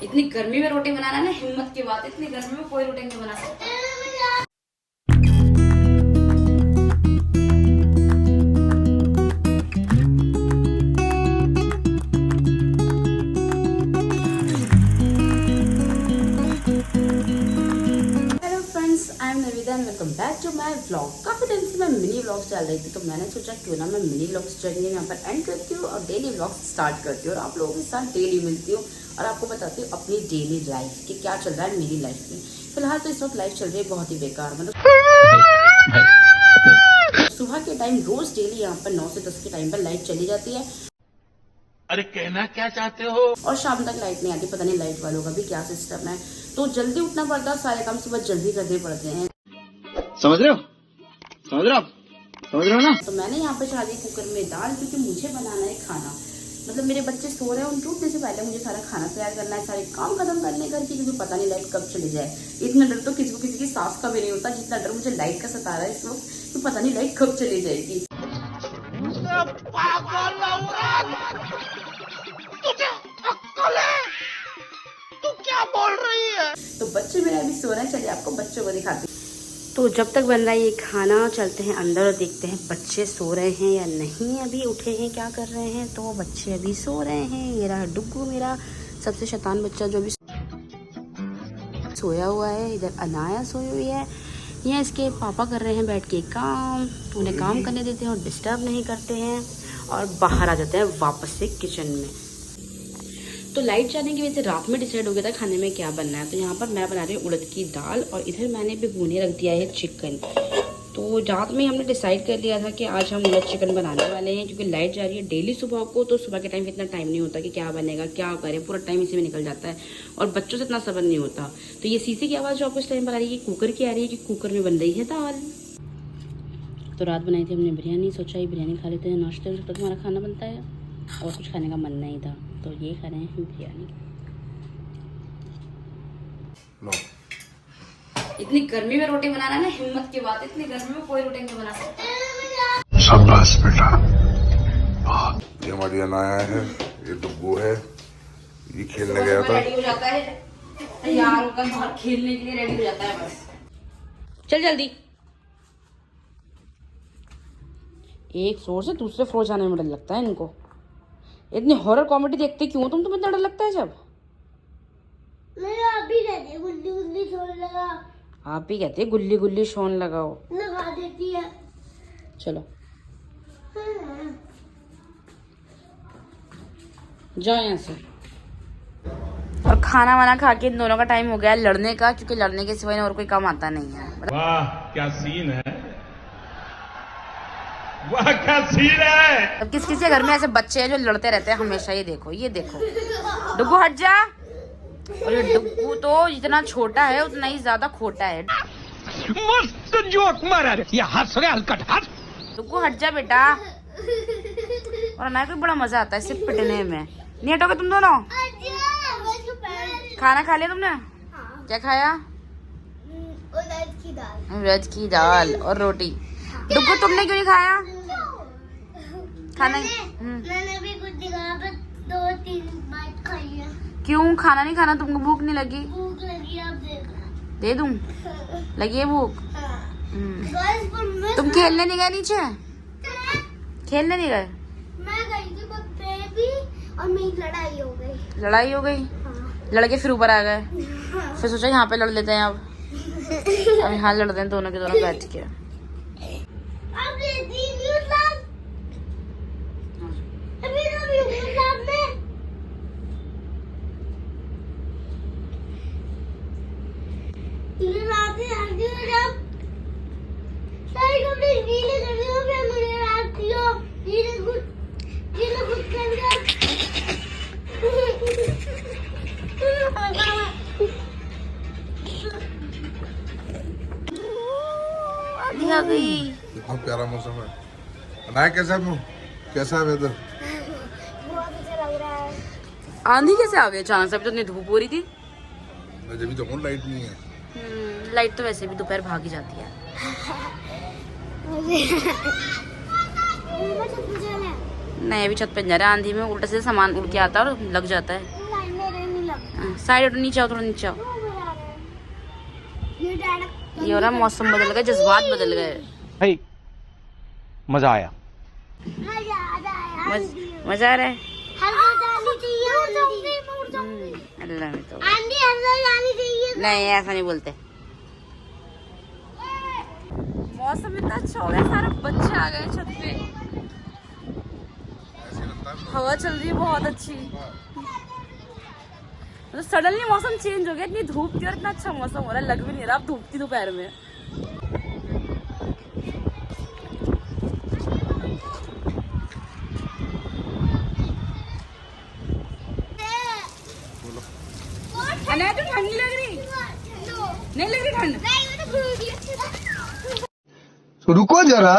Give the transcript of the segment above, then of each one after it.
इतनी गर्मी में रोटी बनाना ना हिम्मत की बात है। इतनी गर्मी में कोई रोटी नहीं बना सकता। Welcome back to my vlog. काफ़ी टाइम से मैं मिनी व्लॉग्स डाल रही थी, तो मैंने सोचा क्यों ना मैं मिनी व्लॉग्स जर्नी यहाँ पर एंड करती हूँ और डेली व्लॉग्स स्टार्ट करती हूँ और आप लोगों के साथ डेली मिलती हूँ और आपको बताती हूँ अपनी डेली लाइफ कि क्या चल रहा है मेरी लाइफ में। फिलहाल तो इस वक्त लाइफ चल रही है बहुत ही बेकार। मतलब सुबह के टाइम रोज डेली यहाँ पर 9 से 10 के टाइम पर लाइट चली जाती है। अरे कहना क्या चाहते हो? और शाम तक लाइट नहीं आती। पता नहीं लाइट वालों का भी क्या सिस्टम है। तो जल्दी उठना पड़ता है, सारे काम सुबह जल्दी करने पड़ते हैं। समझ रहे हो? समझ रहे हो आप? समझ रहे हो ना? तो मैंने यहाँ पे चढ़ा दी कुकर में दाल, क्योंकि मुझे बनाना है खाना। मतलब मेरे बच्चे सो रहे हैं, उनके उठने से पहले मुझे सारा खाना तैयार करना है, सारे काम खत्म करने करके, क्योंकि पता नहीं लाइट कब चली जाए। इतना डर तो किसी को किसी की सास का भी नहीं होता जितना डर मुझे लाइट का सता रहा है इस वक्त, तो पता नहीं लाइट कब चली जाएगी। तू क्या बोल रही है? तो बच्चे मेरे अभी सो रहे हैं, चलिए आपको बच्चों को दिखाती हूँ। तो जब तक बन रहा है ये खाना, चलते हैं अंदर और देखते हैं बच्चे सो रहे हैं या नहीं, अभी उठे हैं, क्या कर रहे हैं। तो बच्चे अभी सो रहे हैं। ये रहा डुग्गू, मेरा सबसे शैतान बच्चा जो अभी सोया हुआ है। इधर अनाया सोई हुई है। यहाँ इसके पापा कर रहे हैं बैठ के काम, तो उन्हें काम करने देते हैं और डिस्टर्ब नहीं करते हैं और बाहर आ जाते हैं वापस से किचन में। तो लाइट जाने की वजह से रात में डिसाइड हो गया था खाने में क्या बनना है। तो यहाँ पर मैं बना रही हूँ उड़द की दाल और इधर मैंने भिगोने रख दिया है चिकन। तो रात में हमने डिसाइड कर लिया था कि आज हम उड़द चिकन बनाने वाले हैं, क्योंकि लाइट जा रही है डेली सुबह को। तो सुबह के टाइम इतना टाइम नहीं होता कि क्या बनेगा क्या करें, पूरा टाइम इसी में निकल जाता है और बच्चों से इतना सब्र नहीं होता। तो ये शीशे की आवाज़ जो आपको इस टाइम पर आ रही है कुकर की आ रही है, कि कुकर में बन रही है दाल। तो रात बनाई थी हमने बिरयानी, सोचा ही बिरयानी खा लेते हैं नाश्ते में, जब तक हमारा खाना बनता है। और कुछ खाने का मन नहीं था, तो ये खा रहे हैं बिरयानी। इतनी गर्मी में रोटी बनाना ना हिम्मत की बात है। इतनी गर्मी में कोई रोटी नहीं बना सकता। शाबाश बेटा। ये हमारी अनाया है, ये डुग्गू है, ये खेलने गया था। रेडी हो जाता है, तैयार होकर बाहर खेलने के लिए रेडी हो जाता है बस। चल जल्दी। एक फ्लोर से दूसरे फ्लोर जाने में डर लगता है इनको। इतनी हॉरर कॉमेडी देखते क्यों हो तुम्हें इतना डर लगता है जब? आप भी कहते हैं गुल्ली गुल्ली सोन लगा। आप ही कहते हैं गुल्ली गुल्ली सोन लगाओ, लगा देती है। चलो जाओ यहाँ से। और खाना वाना खा के इन दोनों का टाइम हो गया है लड़ने का, क्योंकि लड़ने के सिवाय और कोई काम आता नहीं है। वाह क्या सीन है, वाह क्या सीन है। अब किस किसी के घर में ऐसे बच्चे हैं जो लड़ते रहते हैं हमेशा। ये देखो, ये देखो। डुग्गू हट जा। और ये डुग्गू तो जितना छोटा है उतना ही ज्यादा खोटा है। मस्त जोक मारा रे, ये हंस रहे हलकट हंस। डुग्गू हट जा बेटा। और ना कोई बड़ा मजा आता है सिर्फ पिटने में। नहीं हटोगे तुम दोनों? खाना खा लिया तुमने? क्या खाया? उड़द की दाल। उड़द की दाल और रोटी। डुग्गू तुमने क्यों नहीं खाया खाना? मैंने भी कुछ दिखाया, पर 2-3 बाइट खाई है। क्यों खाना नहीं खाना? तुमको भूख नहीं लगी? भूख लगी, आप दे दूं? लगी है भूख? तुम तुम खेलने नहीं गए नीचे? खेलने नहीं गए? मैं गई थी पप्पे भी, और मेरी लड़ाई हो गई। लड़ाई हो गई? लड़के फिर ऊपर आ गए, फिर सोचा यहाँ पे लड़ लेते हैं। अब यहाँ लड़ते हैं दोनों के दोनों बैठ के। आधी आ गई। कितना प्यारा मौसम है। अनाया कैसा है वेदर? बहुत अच्छा लग रहा है। आंधी कैसे आ गई अचानक से? अभी तो इतनी धूप हो रही थी। जब भी तो लाइट नहीं है। लाइट तो वैसे भी दोपहर भाग ही जाती है। नहीं अभी छत पे जा रहा है। आंधी में उल्टा से सामान उड़ के आता है और लग जाता है। नहीं, मेरे नहीं लगता। साइड हटो, नीचे आओ, थोड़ा नीचे आओ। ये डैड ये हो रहा मौसम बदल गया, जज्बात बदल गए। भाई मजा आया। मजा आ रहा है। मजा आ रहा है। हल्का जानी चाहिए। अल्लाह में तो आंधी हल्का जानी चाहिए। नहीं, ऐसा नहीं बोलते। मौसम इतना अच्छा हो गया, सारे बच्चे आ गए छत पे, हवा चल रही है बहुत अच्छी। मतलब सडनली मौसम चेंज हो गया, इतनी धूप थी और इतना अच्छा मौसम हो रहा है, लग भी नहीं रहा अब धूप थी दोपहर में। अनाया तो ठंड नहीं लग रही? नहीं लग रही ठंड? रुको जरा,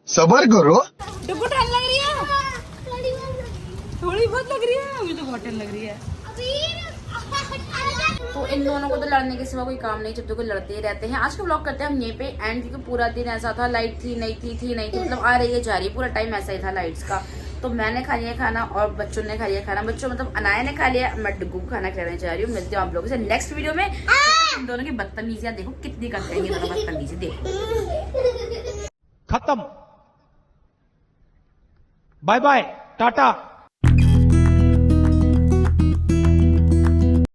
सबर करो। तुमको ठंड लग रही है? थोड़ी बहुत लग रही है, मुझे तो बहुत ठंड लग रही है। तो इन दोनों को तो लड़ने के सिवा कोई काम नहीं, जब तक लड़ते ही रहते हैं। आज का व्लॉग करते हैं हम यहीं पे एंड, क्योंकि पूरा दिन ऐसा था, लाइट थी नहीं थी, मतलब आ रही है जा रही है, पूरा टाइम ऐसा ही था लाइट्स का। तो मैंने खा लिया खाना और बच्चों ने खा लिया खाना। बच्चों मतलब अनाया ने खा लिया, मैं डुग्गू को खाना खिलाने जा रही हूँ। मिलते हैं आप लोगों से नेक्स्ट वीडियो में। इन दोनों की बदतमीजियां देखो कितनी करते हैं ये दोनों, बदतमीजी देखो। खत्म। Bye bye, Tata.